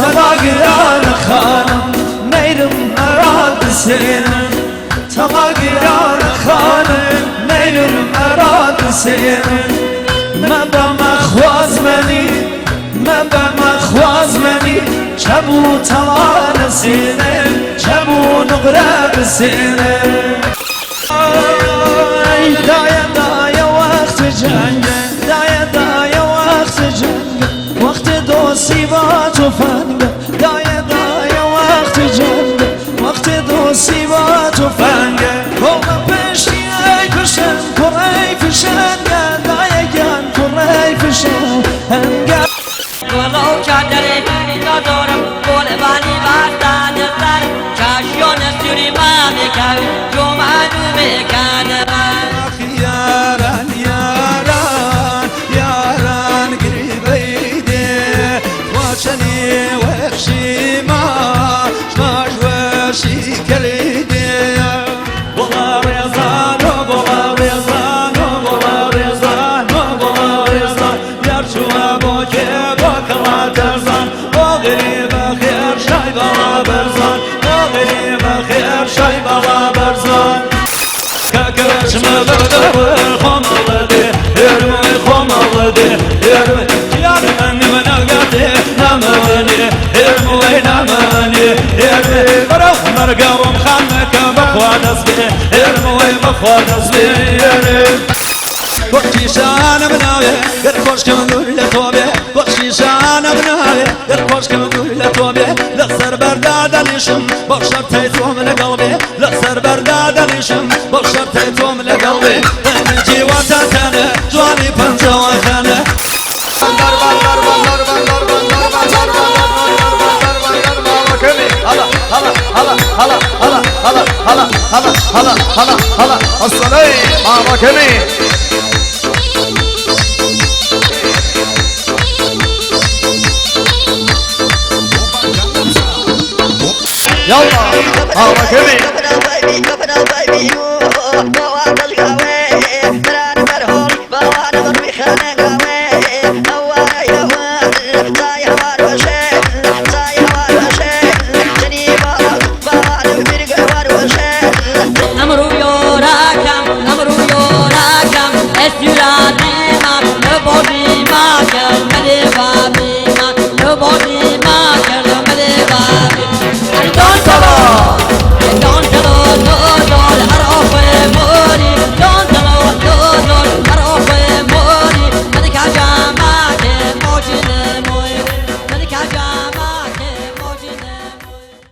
تماگران خانم میرم اراد سینم تماگران خانم میرم اراد سینم من با مخواز منی من با مخواز منی چبو تمام سینم چبو نقره سینم دایا دایا وقت جنگه دایا دایا وقت جنگه وقت دوستی با تفنگه دایا دایا وقت جنگه وقت دوستی با تفنگه کوما پشتی ای پشن کرای فشنگه دایا گن کرای فشنگه ولو چادری ندارم گل بانی بستن سر چشیان سری ما میکن جو منو میکن یاران یاران یاران قریبیده واشنی وخشی ما شماش وشی کلیده بلا ریزان و بلا ریزان و بلا ریزان و بلا ریزان یار شما با که با کلا ترزان با غریب خیر شای بلا برزان با غریب خیر شای بلا برزان كرشم بدور خم ولدي يرمي خم ولدي يرمي يا من نقدي نمني يرمي نمني يرمي بروح مرقم خانك بخوان اسبي يرمي بخوان اسبي يرمي وقتي شان بناوي يرفوش كم نقول لتوبي وقتي شان بناوي يرفوش كم نقول لتوبي لخسر برداد نشم بخشر تيتوم لقلبي لخسر برداد نشم بخشر تيتوم لقلبي من جيواتا تانا جواني بنجا وخانا هلا الصلاة ماما كمي يلا ماما كمي